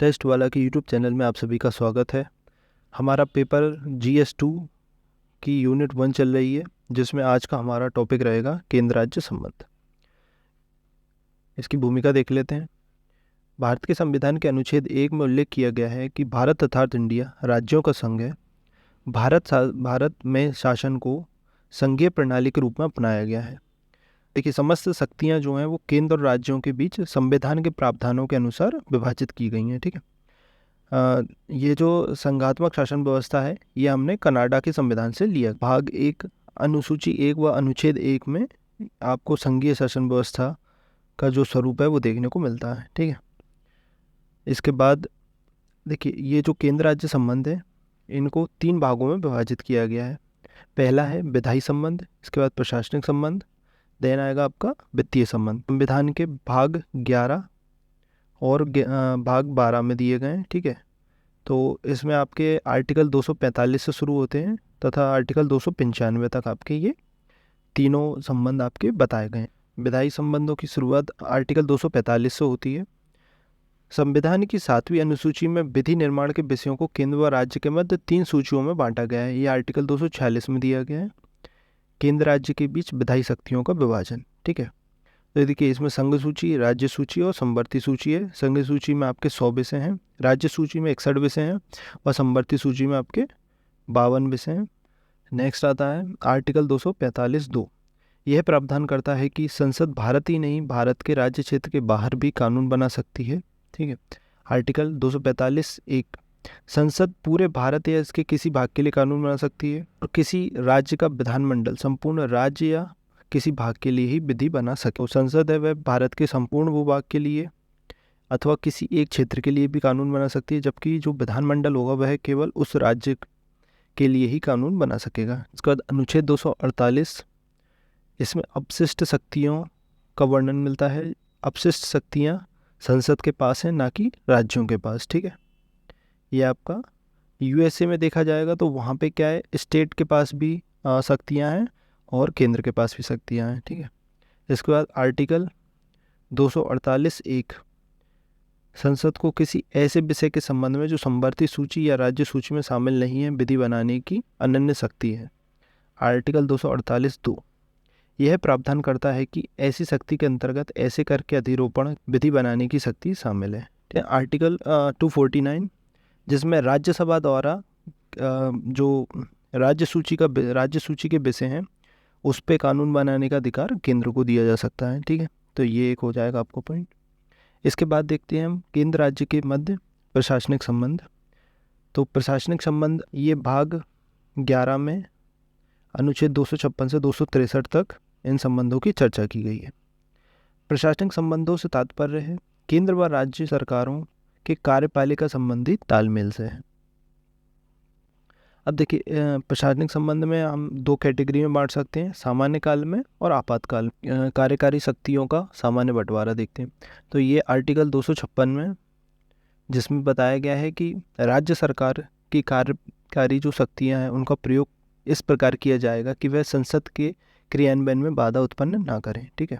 Test वाला के YouTube channel में आप सभी का स्वागत है। हमारा पेपर GS2 की यूनिट 1 चल रही है, जिसमें आज का हमारा टॉपिक रहेगा केंद्र राज्य संबंध। इसकी भूमिका देख लेते हैं। भारत के संविधान के अनुच्छेद 1 में उल्लेख किया गया है कि भारत अर्थात इंडिया राज्यों का संघ है। भारत में शासन को संघीय प्रणाली के रूप में अपनाया गया है। देखिए, समस्त शक्तियाँ जो हैं वो केंद्र और राज्यों के बीच संविधान के प्रावधानों के अनुसार विभाजित की गई हैं। ठीक है। ये जो संघात्मक शासन व्यवस्था है, ये हमने कनाडा के संविधान से लिया। भाग 1 अनुसूची 1 व अनुच्छेद 1 में आपको संघीय शासन व्यवस्था का जो स्वरूप है वो देखने को मिलता है। ठीक है। इसके बाद देखिए, ये जो केंद्र राज्य संबंध है, इनको 3 भागों में विभाजित किया गया है। पहला है विधायी संबंध, इसके बाद प्रशासनिक संबंध, देन आएगा आपका वित्तीय संबंध। संविधान के भाग 11 और भाग 12 में दिए गए हैं। ठीक है। तो इसमें आपके आर्टिकल 245 से शुरू होते हैं तथा आर्टिकल 295 तक आपके ये तीनों संबंध आपके बताए गए हैं। विधायी संबंधों की शुरुआत आर्टिकल 245 से होती है। संविधान की 7वीं अनुसूची में विधि निर्माण के विषयों को केंद्र व राज्य के मध्य 3 सूचियों में बांटा गया है। ये आर्टिकल 246 में दिया गया है। केंद्र राज्य के बीच विधायी शक्तियों का विभाजन। ठीक है। तो देखिए, इसमें संघ सूची, राज्य सूची और संवर्ती सूची है। संघ सूची में आपके 100 विषय हैं, राज्य सूची में 61 विषय हैं और संवर्ती सूची में आपके 52 विषय हैं। नेक्स्ट आता है आर्टिकल 245(2). यह प्रावधान करता है कि संसद भारत ही नहीं, भारत के राज्य क्षेत्र के बाहर भी कानून बना सकती है। ठीक है। आर्टिकल 245(1). संसद पूरे भारत या इसके किसी भाग के लिए कानून बना सकती है और किसी राज्य का विधानमंडल संपूर्ण राज्य या किसी भाग के लिए ही विधि बना सके। तो संसद है वह भारत के संपूर्ण भूभाग के लिए अथवा किसी एक क्षेत्र के लिए भी कानून बना सकती है, जबकि जो विधानमंडल होगा वह केवल उस राज्य के लिए ही कानून बना सकेगा। इसके बाद अनुच्छेद 248, इसमें अपशिष्ट शक्तियों का वर्णन मिलता है। अपशिष्ट शक्तियाँ संसद के पास हैं, ना कि राज्यों के पास। ठीक है। ये आपका USA में देखा जाएगा तो वहाँ पे क्या है, स्टेट के पास भी शक्तियाँ हैं और केंद्र के पास भी शक्तियाँ हैं। ठीक है। इसके बाद आर्टिकल 248(1), संसद को किसी ऐसे विषय के संबंध में जो संवर्ती सूची या राज्य सूची में शामिल नहीं है विधि बनाने की अनन्य शक्ति है। आर्टिकल 248(2), यह प्रावधान करता है कि ऐसी शक्ति के अंतर्गत ऐसे कर के अधिरोपण विधि बनाने की शक्ति शामिल है। आर्टिकल 249, जिसमें राज्यसभा द्वारा जो राज्य सूची के विषय हैं उस पे कानून बनाने का अधिकार केंद्र को दिया जा सकता है। ठीक है। तो ये एक हो जाएगा आपको पॉइंट। इसके बाद देखते हैं हम केंद्र राज्य के मध्य प्रशासनिक संबंध। तो प्रशासनिक संबंध ये भाग 11 में अनुच्छेद 256 से 263 तक इन संबंधों की चर्चा की गई है। प्रशासनिक संबंधों से तात्पर्य है केंद्र व राज्य सरकारों के कार्यपालिका संबंधी तालमेल से है। अब देखिए, प्रशासनिक संबंध में हम 2 कैटेगरी में बांट सकते हैं, सामान्य काल में और आपातकाल। कार्यकारी शक्तियों का सामान्य बंटवारा देखते हैं। तो ये आर्टिकल 256 में, जिसमें बताया गया है कि राज्य सरकार की कार्यकारी जो शक्तियां हैं उनका प्रयोग इस प्रकार किया जाएगा कि वह संसद के क्रियान्वयन में बाधा उत्पन्न ना करें। ठीक है।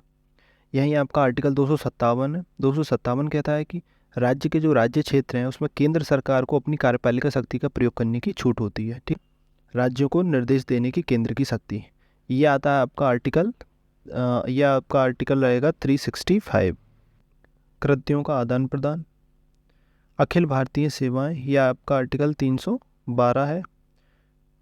यहीं आपका आर्टिकल 257 है। 257 कहता है कि राज्य के जो राज्य क्षेत्र हैं उसमें केंद्र सरकार को अपनी कार्यपालिका शक्ति का प्रयोग करने की छूट होती है। ठीक, राज्यों को निर्देश देने की केंद्र की शक्ति। ये आता है आपका आर्टिकल यह आपका आर्टिकल रहेगा 365। कृत्यों का आदान प्रदान, अखिल भारतीय सेवाएं, यह आपका आर्टिकल 312 है।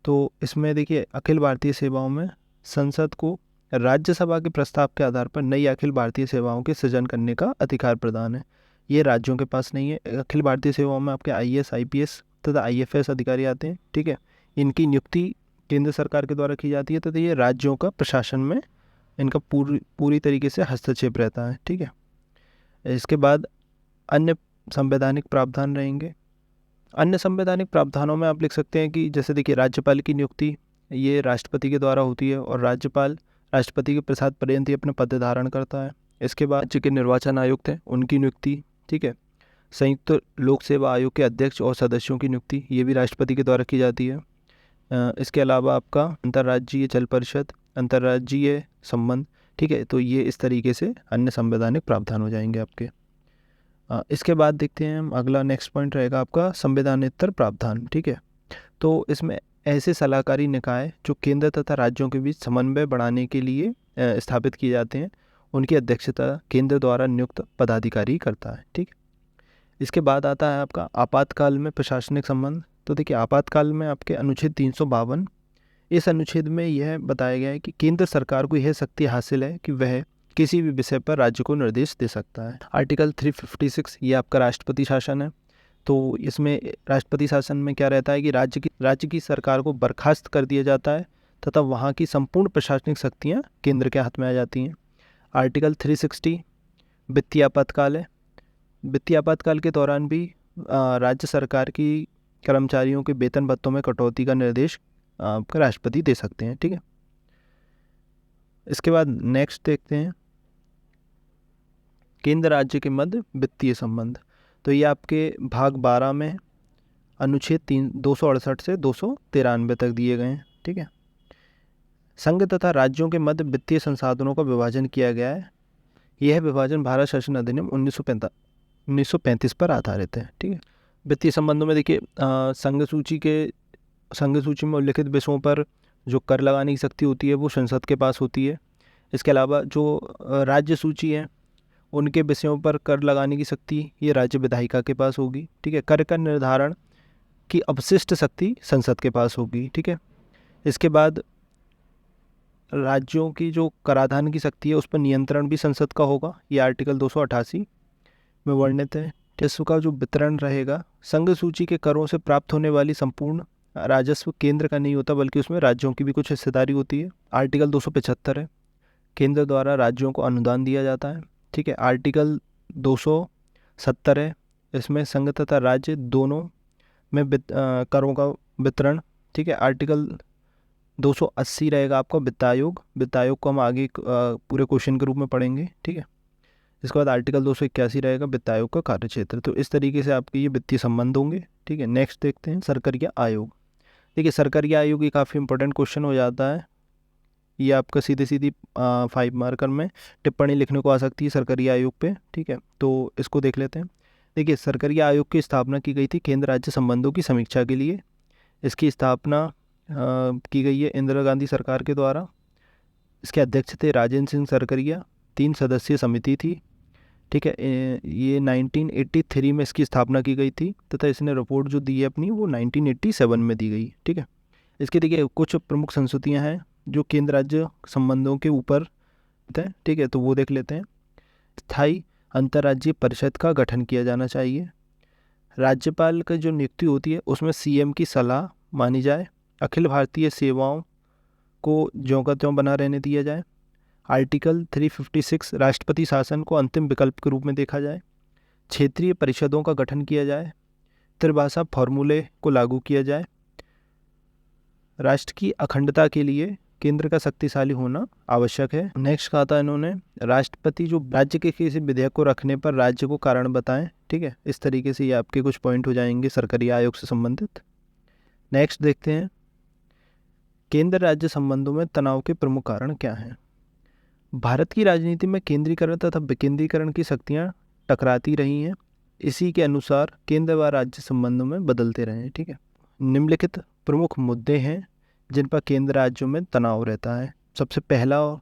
तो इसमें देखिए, अखिल भारतीय सेवाओं में संसद को राज्यसभा के प्रस्ताव के आधार पर नई अखिल भारतीय सेवाओं के सृजन करने का अधिकार प्रदान है। ये राज्यों के पास नहीं है। अखिल भारतीय सेवाओं में आपके IAS, IPS तथा IFS अधिकारी आते हैं। ठीक है। इनकी नियुक्ति केंद्र सरकार के द्वारा की जाती है तथा ये राज्यों का प्रशासन में इनका पूरी तरीके से हस्तक्षेप रहता है। ठीक है। इसके बाद अन्य संवैधानिक प्रावधान रहेंगे। अन्य संवैधानिक प्रावधानों में आप लिख सकते हैं कि जैसे देखिए, राज्यपाल की नियुक्ति ये राष्ट्रपति के द्वारा होती है और राज्यपाल राष्ट्रपति के प्रसाद पर्यंत ही अपना पद धारण करता है। इसके बाद राज्य के निर्वाचन आयुक्त हैं, उनकी नियुक्ति। ठीक है। संयुक्त लोक सेवा आयोग के अध्यक्ष और सदस्यों की नियुक्ति ये भी राष्ट्रपति के द्वारा की जाती है। इसके अलावा आपका अंतर्राज्यीय जल परिषद, अंतर्राज्यीय संबंध। ठीक है। तो ये इस तरीके से अन्य संवैधानिक प्रावधान हो जाएंगे आपके। इसके बाद देखते हैं हम, अगला नेक्स्ट पॉइंट रहेगा आपका संविधानेतर प्रावधान। ठीक है, तो इसमें ऐसे सलाहकारी निकाय जो केंद्र तथा राज्यों के बीच समन्वय बढ़ाने के लिए स्थापित किए जाते हैं, उनकी अध्यक्षता केंद्र द्वारा नियुक्त पदाधिकारी करता है। ठीक, इसके बाद आता है आपका आपातकाल में प्रशासनिक संबंध। तो देखिए, आपातकाल में आपके अनुच्छेद 352, इस अनुच्छेद में यह बताया गया है कि केंद्र सरकार को यह शक्ति हासिल है कि वह किसी भी विषय पर राज्य को निर्देश दे सकता है। आर्टिकल 356 ये आपका राष्ट्रपति शासन है। तो इसमें राष्ट्रपति शासन में क्या रहता है कि राज्य की सरकार को बर्खास्त कर दिया जाता है तथा वहाँ की संपूर्ण प्रशासनिक शक्तियाँ केंद्र के हाथ में आ जाती हैं। आर्टिकल 360 वित्तीय आपातकाल है। वित्तीय आपातकाल के दौरान भी राज्य सरकार की कर्मचारियों के वेतन भत्तों में कटौती का निर्देश आपका राष्ट्रपति दे सकते हैं। ठीक है, इसके बाद नेक्स्ट देखते हैं केंद्र राज्य के मध्य वित्तीय संबंध। तो ये आपके भाग 12 में अनुच्छेद 268 से 293 तक दिए गए हैं। ठीक है, संघ तथा राज्यों के मध्य वित्तीय संसाधनों का विभाजन किया गया है। यह विभाजन भारत शासन अधिनियम 1935 पर आधारित है। ठीक है, वित्तीय संबंधों में देखिए, संघ सूची में उल्लिखित विषयों पर जो कर लगाने की शक्ति होती है वो संसद के पास होती है। इसके अलावा जो राज्य सूची है उनके विषयों पर कर लगाने की शक्ति ये राज्य विधायिका के पास होगी। ठीक है, कर का निर्धारण की अवशिष्ट शक्ति संसद के पास होगी। ठीक है, इसके बाद राज्यों की जो कराधान की शक्ति है उस पर नियंत्रण भी संसद का होगा। ये आर्टिकल 288 में वर्णित है। राजस्व का जो वितरण रहेगा, संघ सूची के करों से प्राप्त होने वाली संपूर्ण राजस्व केंद्र का नहीं होता बल्कि उसमें राज्यों की भी कुछ हिस्सेदारी होती है। आर्टिकल 275 है, केंद्र द्वारा राज्यों को अनुदान दिया जाता है। ठीक है, आर्टिकल 270 है, इसमें संघ तथा राज्य दोनों में करों का वितरण। ठीक है, आर्टिकल 280 रहेगा आपका वित्त आयोग। वित्त आयोग को हम आगे पूरे क्वेश्चन के रूप में पढ़ेंगे। ठीक है, इसके बाद आर्टिकल 281 रहेगा वित्त आयोग का कार्यक्षेत्र। तो इस तरीके से आपके ये वित्तीय संबंध होंगे। ठीक है, नेक्स्ट देखते हैं सरकारिया आयोग। देखिए, सरकारिया आयोग ये काफ़ी इंपॉर्टेंट क्वेश्चन हो जाता है। ये आपका सीधी 5 मार्कर में टिप्पणी लिखने को आ सकती है सरकारिया आयोग पे। ठीक है, तो इसको देख लेते हैं। देखिए, सरकारिया आयोग की स्थापना की गई थी केंद्र राज्य संबंधों की समीक्षा के लिए। इसकी स्थापना की गई है इंदिरा गांधी सरकार के द्वारा। इसके अध्यक्ष थे राजेंद्र सिंह सरकारिया। 3 सदस्यीय समिति थी। ठीक है, ये 1983 में इसकी स्थापना की गई थी तथा इसने रिपोर्ट जो दी है अपनी वो 1987 में दी गई। ठीक है, इसके देखिए कुछ प्रमुख संस्तुतियाँ हैं जो केंद्र राज्य संबंधों के ऊपर है। ठीक है, तो वो देख लेते हैं। स्थायी अंतर्राज्यीय परिषद का गठन किया जाना चाहिए। राज्यपाल का जो नियुक्ति होती है उसमें सीएम की सलाह मानी जाए। अखिल भारतीय सेवाओं को ज्यों का त्यों बना रहने दिया जाए। आर्टिकल 356 राष्ट्रपति शासन को अंतिम विकल्प के रूप में देखा जाए। क्षेत्रीय परिषदों का गठन किया जाए। त्रिभाषा फॉर्मूले को लागू किया जाए। राष्ट्र की अखंडता के लिए केंद्र का शक्तिशाली होना आवश्यक है। नेक्स्ट कहा था इन्होंने, राष्ट्रपति जो राज्य के किसी विधेयक को रखने पर राज्य को कारण बताएं। ठीक है, इस तरीके से ये आपके कुछ पॉइंट हो जाएंगे सरकारी आयोग से संबंधित। नेक्स्ट देखते हैं केंद्र राज्य संबंधों में तनाव के प्रमुख कारण क्या हैं। भारत की राजनीति में केंद्रीकरण तथा विकेंद्रीकरण की शक्तियाँ टकराती रही हैं। इसी के अनुसार केंद्र व राज्य संबंधों में बदलते रहे हैं। ठीक है, निम्नलिखित प्रमुख मुद्दे हैं जिन पर केंद्र राज्यों में तनाव रहता है। सबसे पहला और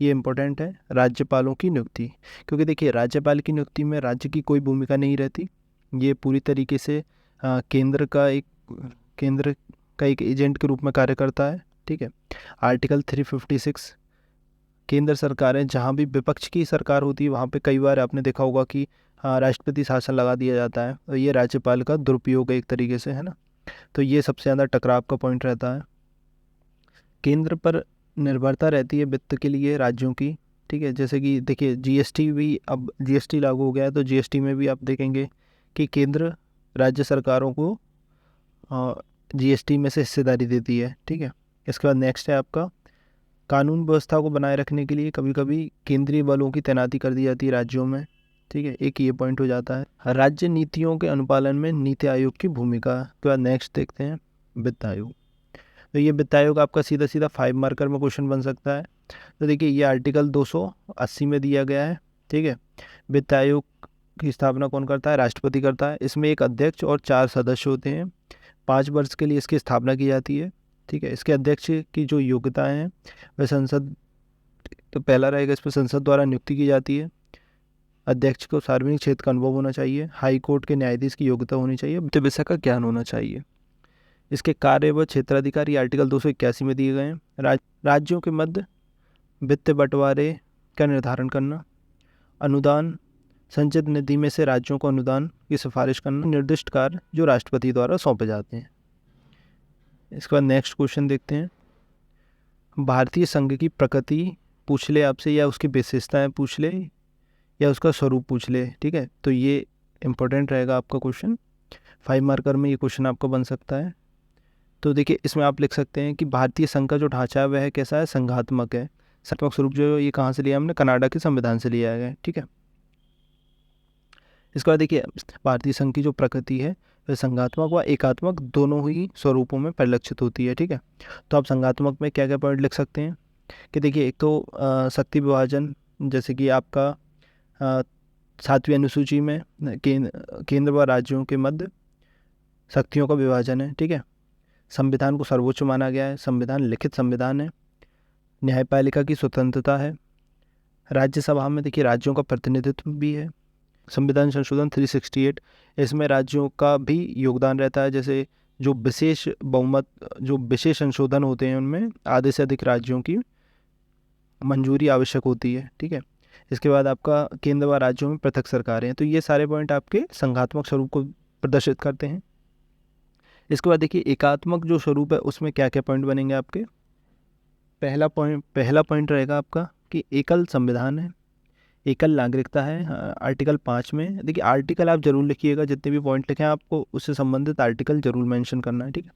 ये इम्पोर्टेंट है राज्यपालों की नियुक्ति। क्योंकि देखिए, राज्यपाल की नियुक्ति में राज्य की कोई भूमिका नहीं रहती। ये पूरी तरीके से केंद्र का एक एजेंट के रूप में कार्य करता है। ठीक है, आर्टिकल 356 केंद्र सरकारें जहाँ भी विपक्ष की सरकार होती है वहाँ पे कई बार आपने देखा होगा कि राष्ट्रपति शासन लगा दिया जाता है। और ये राज्यपाल का दुरुपयोग है एक तरीके से, है ना। तो ये सबसे ज़्यादा टकराव का पॉइंट रहता है। केंद्र पर निर्भरता रहती है वित्त के लिए राज्यों की। ठीक है, जैसे कि देखिए जीएसटी भी, अब जीएसटी लागू हो गया है तो जीएसटी में भी आप देखेंगे कि केंद्र राज्य सरकारों को जीएसटी में से हिस्सेदारी देती है। ठीक है, इसके बाद नेक्स्ट है आपका कानून व्यवस्था को बनाए रखने के लिए कभी कभी केंद्रीय बलों की तैनाती कर दी जाती है राज्यों में। ठीक है, एक ये पॉइंट हो जाता है। राज्य नीतियों के अनुपालन में नीति आयोग की भूमिका। के बाद नेक्स्ट देखते हैं वित्त आयोग। तो ये वित्त आयोग आपका सीधा 5 मार्कर में क्वेश्चन बन सकता है। तो देखिए, ये आर्टिकल 280 में दिया गया है। ठीक है, वित्त आयोग की स्थापना कौन करता है? राष्ट्रपति करता है। इसमें एक अध्यक्ष और 4 सदस्य होते हैं। 5 वर्ष के लिए इसकी स्थापना की जाती है। ठीक है, इसके अध्यक्ष की जो योग्यताएं हैं वह संसद, तो पहला रहेगा इस पर संसद द्वारा नियुक्ति की जाती है। अध्यक्ष को सार्वजनिक क्षेत्र का अनुभव होना चाहिए। हाई कोर्ट के न्यायाधीश की योग्यता होनी चाहिए। वित्त विषय का ज्ञान होना चाहिए। इसके कार्य व क्षेत्राधिकार आर्टिकल 281 में दिए गए हैं। राज्यों के मध्य वित्त बंटवारे का निर्धारण करना, अनुदान संचित निधि में से राज्यों को अनुदान की सिफारिश करना, निर्दिष्ट कार्य जो राष्ट्रपति द्वारा सौंपे जाते हैं। इसके बाद नेक्स्ट क्वेश्चन देखते हैं। भारतीय संघ की प्रकृति पूछ ले आपसे, या उसकी विशेषताएं पूछ ले, या उसका स्वरूप पूछ ले। ठीक है, तो ये इंपॉर्टेंट रहेगा आपका क्वेश्चन। 5 मार्कर में ये क्वेश्चन आपका बन सकता है। तो देखिए, इसमें आप लिख सकते हैं कि भारतीय संघ का जो ढांचा है वह कैसा है? संघात्मक है। संघात्मक स्वरूप जो ये कहाँ से लिया हमने? कनाडा के संविधान से लिया गया है। ठीक है, इसके बाद देखिए, भारतीय संघ की जो प्रकृति है वह संघात्मक व एकात्मक दोनों ही स्वरूपों में परिलक्षित होती है। ठीक है, तो आप संघात्मक में क्या क्या पॉइंट लिख सकते हैं कि देखिए, एक तो शक्ति विभाजन, जैसे कि आपका 7वीं अनुसूची में केंद्र व राज्यों के मध्य शक्तियों का विभाजन है। ठीक है, संविधान को सर्वोच्च माना गया है। संविधान लिखित संविधान है। न्यायपालिका की स्वतंत्रता है। राज्यसभा में देखिए राज्यों का प्रतिनिधित्व भी है। संविधान संशोधन 368, इसमें राज्यों का भी योगदान रहता है। जैसे जो विशेष बहुमत, जो विशेष संशोधन होते हैं उनमें आधे से अधिक राज्यों की मंजूरी आवश्यक होती है। ठीक है, इसके बाद आपका केंद्र व राज्यों में पृथक सरकारें हैं। तो ये सारे पॉइंट आपके संघात्मक स्वरूप को प्रदर्शित करते हैं। इसके बाद देखिए, एकात्मक जो स्वरूप है उसमें क्या क्या पॉइंट बनेंगे आपके? पहला पॉइंट रहेगा आपका कि एकल संविधान है, एकल नागरिकता है। आर्टिकल 5 में देखिए, आर्टिकल आप जरूर लिखिएगा, जितने भी पॉइंट लिखे हैं आपको उससे संबंधित आर्टिकल जरूर मेंशन करना है। ठीक है,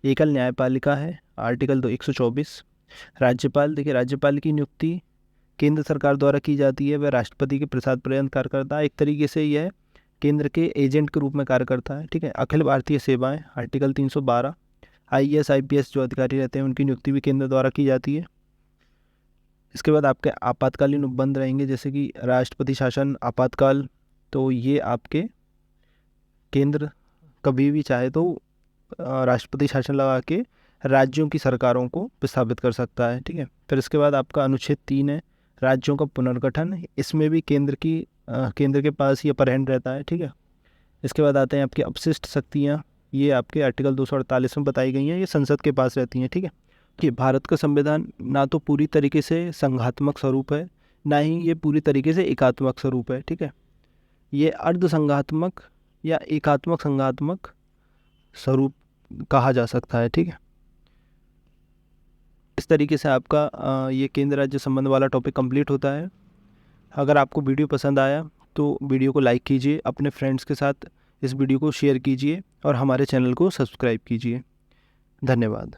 एकल न्यायपालिका है, आर्टिकल 124। राज्यपाल, देखिए राज्यपाल की नियुक्ति केंद्र सरकार द्वारा की जाती है। वह राष्ट्रपति के प्रसाद पर्यंत कार्य करता है। एक तरीके से यह केंद्र के एजेंट के रूप में कार्य करता है। ठीक है, अखिल भारतीय सेवाएं, आर्टिकल 312। IAS IPS जो अधिकारी रहते हैं उनकी नियुक्ति भी केंद्र द्वारा की जाती है। इसके बाद आपके आपातकालीन उपबंध रहेंगे, जैसे कि राष्ट्रपति शासन, आपातकाल। तो ये आपके केंद्र कभी भी चाहे तो राष्ट्रपति शासन लगा के राज्यों की सरकारों को विस्थापित कर सकता है। ठीक है, फिर इसके बाद आपका अनुच्छेद 3 है, राज्यों का पुनर्गठन। इसमें भी केंद्र के पास ही अपर हैंड रहता है। ठीक है, इसके बाद आते हैं आपकी अपशिष्ट शक्तियाँ। ये आपके आर्टिकल 248 में बताई गई हैं, ये संसद के पास रहती हैं। ठीक है, कि भारत का संविधान ना तो पूरी तरीके से संघात्मक स्वरूप है, ना ही ये पूरी तरीके से एकात्मक स्वरूप है। ठीक है, ये अर्ध संघात्मक या एकात्मक संघात्मक स्वरूप कहा जा सकता है। ठीक है, इस तरीके से आपका ये केंद्र राज्य संबंध वाला टॉपिक कंप्लीट होता है। अगर आपको वीडियो पसंद आया तो वीडियो को लाइक कीजिए, अपने फ्रेंड्स के साथ इस वीडियो को शेयर कीजिए और हमारे चैनल को सब्सक्राइब कीजिए। धन्यवाद।